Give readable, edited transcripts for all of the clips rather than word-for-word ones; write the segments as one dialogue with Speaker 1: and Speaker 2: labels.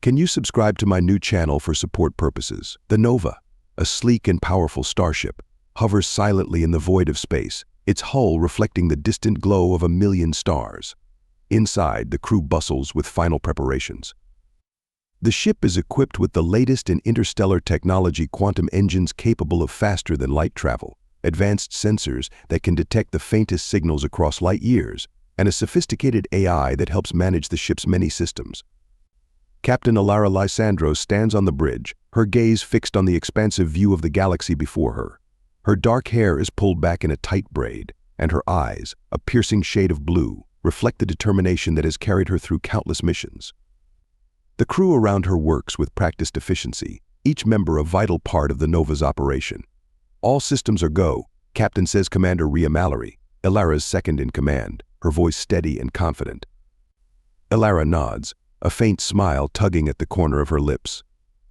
Speaker 1: Can you subscribe to my new channel for support purposes? The Nova, a sleek and powerful starship, hovers silently in the void of space, its hull reflecting the distant glow of 1,000,000 stars. Inside, the crew bustles with final preparations. The ship is equipped with the latest in interstellar technology, quantum engines capable of faster than light travel, advanced sensors that can detect the faintest signals across light years, and a sophisticated AI that helps manage the ship's many systems. Captain Alara Lysandros stands on the bridge, her gaze fixed on the expansive view of the galaxy before her. Her dark hair is pulled back in a tight braid, and her eyes, a piercing shade of blue, reflect the determination that has carried her through countless missions. The crew around her works with practiced efficiency, each member a vital part of the Nova's operation. All systems are go, Captain says Commander Rhea Mallory, Alara's second in command, her voice steady and confident. Alara nods, a faint smile tugging at the corner of her lips.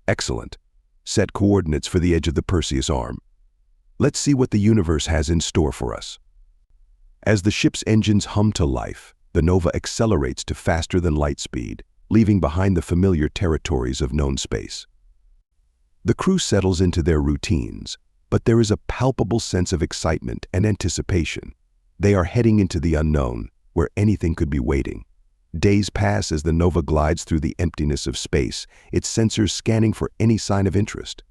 Speaker 1: Excellent. Set coordinates for the edge of the Perseus arm. Let's see what the universe has in store for us. As the ship's engines hum to life, the Nova accelerates to faster than light speed, leaving behind the familiar territories of known space. The crew settles into their routines, but there is a palpable sense of excitement and anticipation. They are heading into the unknown, where anything could be waiting. Days pass as the Nova glides through the emptiness of space, its sensors scanning for any sign of interest.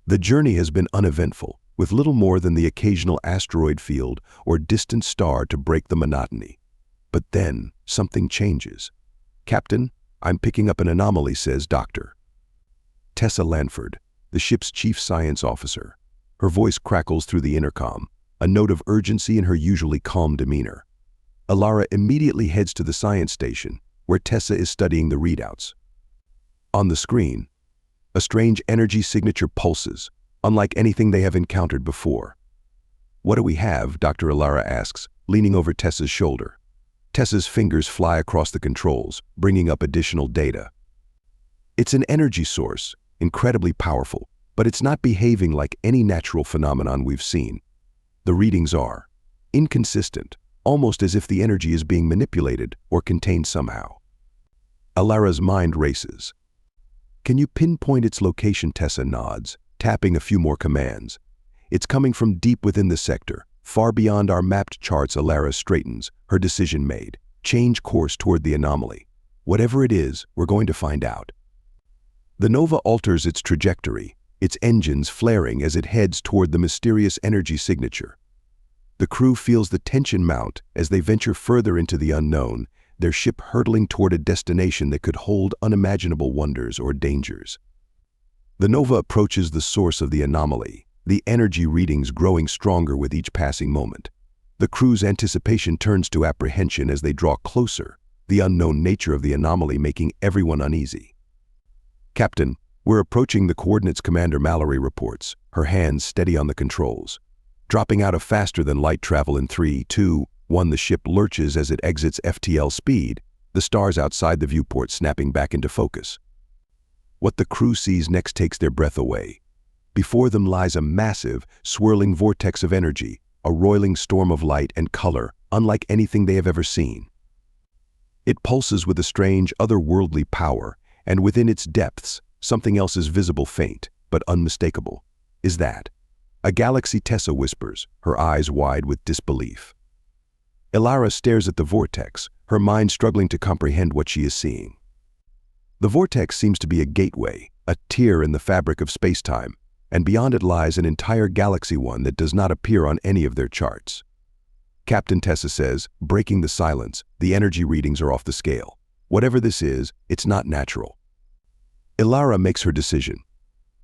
Speaker 1: The journey has been uneventful, with little more than the occasional asteroid field or distant star to break the monotony. But then, something changes. "Captain, I'm picking up an anomaly," says Dr. Tessa Lanford, the ship's chief science officer. Her voice crackles through the intercom, a note of urgency in her usually calm demeanor. Alara immediately heads to the science station, where Tessa is studying the readouts. On the screen, a strange energy signature pulses, unlike anything they have encountered before. "What do we have?" Dr. Alara asks, leaning over Tessa's shoulder. Tessa's fingers fly across the controls, bringing up additional data. It's an energy source, incredibly powerful, but it's not behaving like any natural phenomenon we've seen. The readings are inconsistent, almost as if the energy is being manipulated or contained somehow. Alara's mind races. "Can you pinpoint its location?" Tessa nods, tapping a few more commands. "It's coming from deep within the sector, far beyond our mapped charts." Alara straightens, her decision made. Change course toward the anomaly. Whatever it is, we're going to find out. The Nova alters its trajectory, its engines flaring as it heads toward the mysterious energy signature. The crew feels the tension mount as they venture further into the unknown, their ship hurtling toward a destination that could hold unimaginable wonders or dangers. The Nova approaches the source of the anomaly, the energy readings growing stronger with each passing moment. The crew's anticipation turns to apprehension as they draw closer, the unknown nature of the anomaly making everyone uneasy. "Captain, we're approaching the coordinates," Commander Mallory reports, her hands steady on the controls. Dropping out of faster than light travel in 3, 2, 1, the ship lurches as it exits FTL speed, the stars outside the viewport snapping back into focus. What the crew sees next takes their breath away. Before them lies a massive, swirling vortex of energy, a roiling storm of light and color, unlike anything they have ever seen. It pulses with a strange, otherworldly power, and within its depths, something else is visible, faint, but unmistakable. "Is that a galaxy?" Tessa whispers, her eyes wide with disbelief. Alara stares at the vortex, her mind struggling to comprehend what she is seeing. The vortex seems to be a gateway, a tear in the fabric of space-time, and beyond it lies an entire galaxy, one that does not appear on any of their charts. "Captain," Tessa says, breaking the silence, "the energy readings are off the scale. Whatever this is, it's not natural." Alara makes her decision.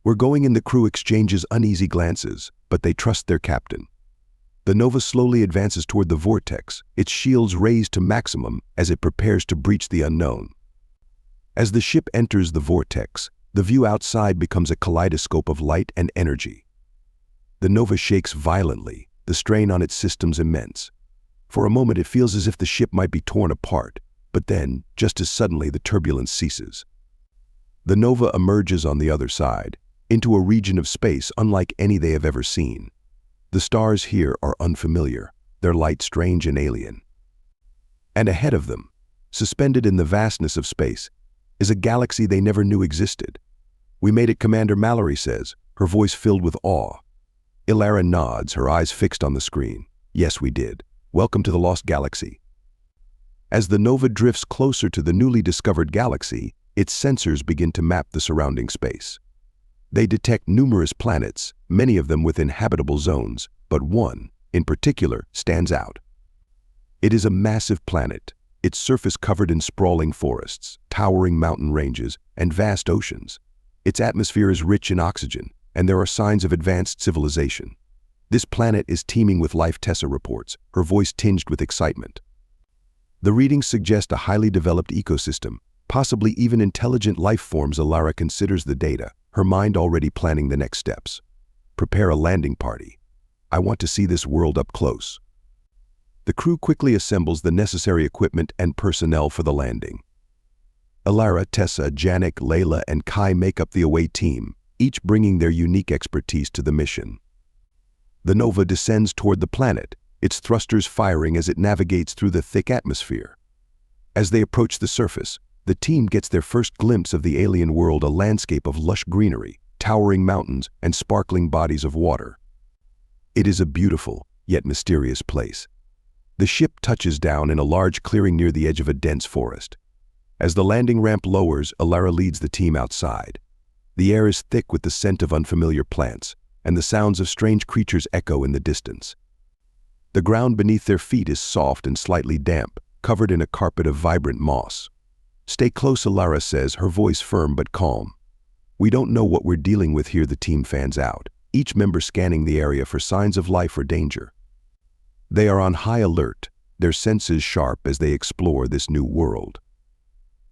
Speaker 1: "We're going in." The crew exchanges uneasy glances, but they trust their captain. The Nova slowly advances toward the vortex, its shields raised to maximum as it prepares to breach the unknown. As the ship enters the vortex, the view outside becomes a kaleidoscope of light and energy. The Nova shakes violently, the strain on its systems immense. For a moment it feels as if the ship might be torn apart, but then, just as suddenly, the turbulence ceases. The Nova emerges on the other side, into a region of space unlike any they have ever seen. The stars here are unfamiliar, their light strange and alien. And ahead of them, suspended in the vastness of space, is a galaxy they never knew existed. "We made it," Commander Mallory says, her voice filled with awe. Ilara nods, her eyes fixed on the screen. "Yes, we did. Welcome to the Lost Galaxy." As the Nova drifts closer to the newly discovered galaxy, its sensors begin to map the surrounding space. They detect numerous planets, many of them within habitable zones, but one, in particular, stands out. It is a massive planet, its surface covered in sprawling forests, towering mountain ranges, and vast oceans. Its atmosphere is rich in oxygen, and there are signs of advanced civilization. This planet is teeming with life, Tessa reports, her voice tinged with excitement. The readings suggest a highly developed ecosystem, possibly even intelligent life forms. Ilara considers the data, her mind already planning the next steps. "Prepare a landing party. I want to see this world up close." The crew quickly assembles the necessary equipment and personnel for the landing. Ilara, Tessa, Janik, Layla, and Kai make up the away team, each bringing their unique expertise to the mission. The Nova descends toward the planet, its thrusters firing as it navigates through the thick atmosphere. As they approach the surface, the team gets their first glimpse of the alien world, a landscape of lush greenery, towering mountains, and sparkling bodies of water. It is a beautiful, yet mysterious place. The ship touches down in a large clearing near the edge of a dense forest. As the landing ramp lowers, Ilara leads the team outside. The air is thick with the scent of unfamiliar plants, and the sounds of strange creatures echo in the distance. The ground beneath their feet is soft and slightly damp, covered in a carpet of vibrant moss. "Stay close," Ilara says, her voice firm but calm. "We don't know what we're dealing with here." The team fans out, each member scanning the area for signs of life or danger. They are on high alert, their senses sharp as they explore this new world.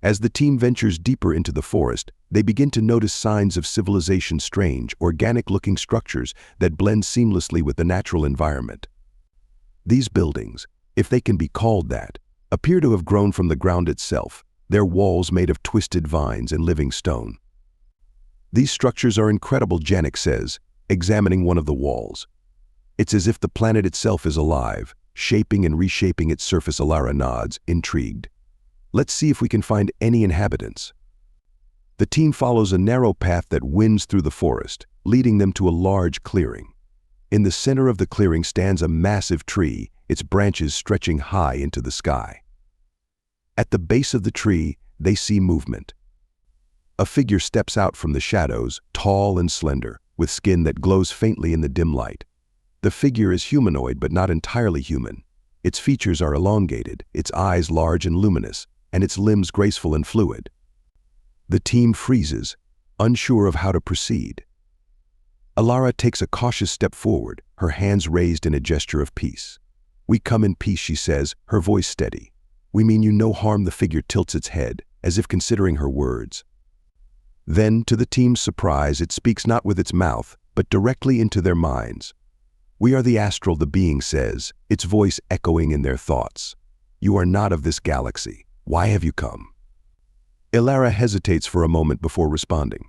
Speaker 1: As the team ventures deeper into the forest, they begin to notice signs of civilization, strange, organic-looking structures that blend seamlessly with the natural environment. These buildings, if they can be called that, appear to have grown from the ground itself, their walls made of twisted vines and living stone. "These structures are incredible," Janik says, examining one of the walls. "It's as if the planet itself is alive, shaping and reshaping its surface." Ilara nods, intrigued. "Let's see if we can find any inhabitants." The team follows a narrow path that winds through the forest, leading them to a large clearing. In the center of the clearing stands a massive tree, its branches stretching high into the sky. At the base of the tree, they see movement. A figure steps out from the shadows, tall and slender, with skin that glows faintly in the dim light. The figure is humanoid but not entirely human. Its features are elongated, its eyes large and luminous, and its limbs graceful and fluid. The team freezes, unsure of how to proceed. Ilara takes a cautious step forward, her hands raised in a gesture of peace. "We come in peace," she says, her voice steady. "We mean you no harm." The figure tilts its head, as if considering her words. Then, to the team's surprise, it speaks not with its mouth, but directly into their minds. "We are the astral," the being says, its voice echoing in their thoughts. "You are not of this galaxy. Why have you come?" Ilara hesitates for a moment before responding.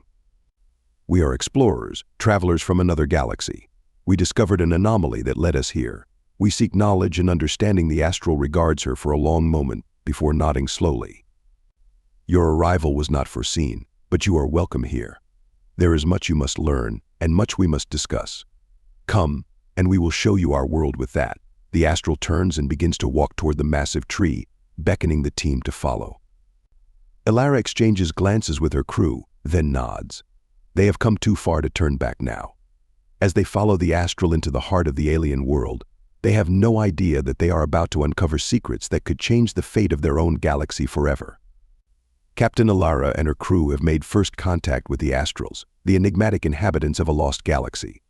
Speaker 1: "We are explorers, travelers from another galaxy. We discovered an anomaly that led us here. We seek knowledge and understanding." The astral regards her for a long moment before nodding slowly. "Your arrival was not foreseen, but you are welcome here. There is much you must learn, and much we must discuss. Come, and we will show you our world." With that, the astral turns and begins to walk toward the massive tree, beckoning the team to follow. Ilara exchanges glances with her crew, then nods. They have come too far to turn back now. As they follow the astral into the heart of the alien world, they have no idea that they are about to uncover secrets that could change the fate of their own galaxy forever. Captain Ilara and her crew have made first contact with the astrals, the enigmatic inhabitants of a lost galaxy.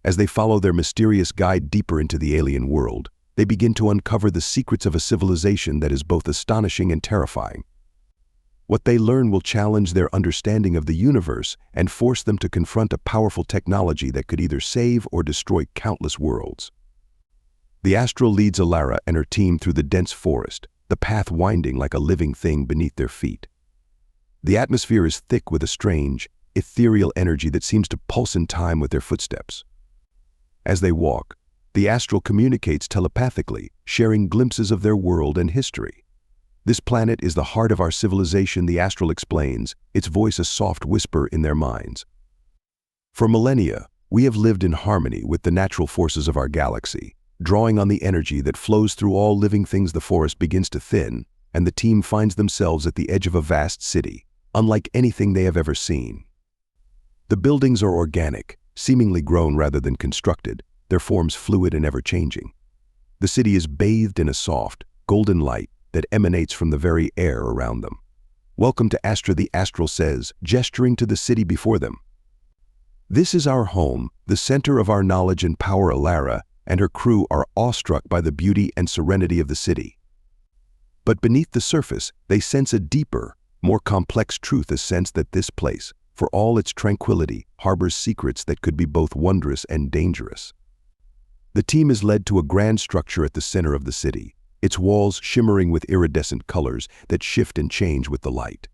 Speaker 1: As they follow their mysterious guide deeper into the alien world, they begin to uncover the secrets of a civilization that is both astonishing and terrifying. What they learn will challenge their understanding of the universe and force them to confront a powerful technology that could either save or destroy countless worlds. The astral leads Ilara and her team through the dense forest, the path winding like a living thing beneath their feet. The atmosphere is thick with a strange, ethereal energy that seems to pulse in time with their footsteps. As they walk, the astral communicates telepathically, sharing glimpses of their world and history. This planet is the heart of our civilization, the astral explains, its voice a soft whisper in their minds. For millennia, we have lived in harmony with the natural forces of our galaxy, drawing on the energy that flows through all living things. The forest begins to thin, and the team finds themselves at the edge of a vast city, unlike anything they have ever seen. The buildings are organic, seemingly grown rather than constructed, their forms fluid and ever-changing. The city is bathed in a soft, golden light that emanates from the very air around them. "Welcome to Astra," the astral says, gesturing to the city before them. "This is our home, the center of our knowledge and power." Alara and her crew are awestruck by the beauty and serenity of the city. But beneath the surface, they sense a deeper, more complex truth, a sense that this place, for all its tranquility, harbors secrets that could be both wondrous and dangerous. The team is led to a grand structure at the center of the city, its walls shimmering with iridescent colors that shift and change with the light.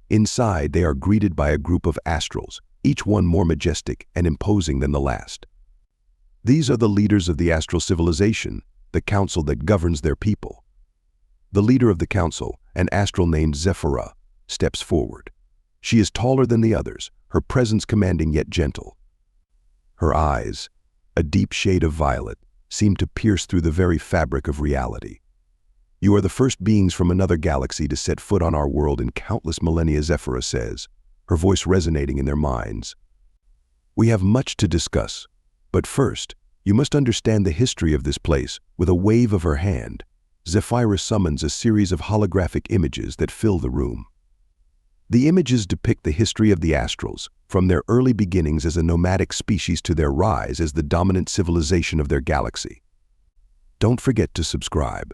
Speaker 1: Inside, they are greeted by a group of astrals, each one more majestic and imposing than the last. These are the leaders of the astral civilization, the council that governs their people. The leader of the council, an astral named Zephyrah, steps forward. She is taller than the others, her presence commanding yet gentle. Her eyes, a deep shade of violet, seem to pierce through the very fabric of reality. "You are the first beings from another galaxy to set foot on our world in countless millennia," Zephyrah says, her voice resonating in their minds. "We have much to discuss, but first, you must understand the history of this place." With a wave of her hand, Zephyrah summons a series of holographic images that fill the room. The images depict the history of the astrals, from their early beginnings as a nomadic species to their rise as the dominant civilization of their galaxy. Don't forget to subscribe.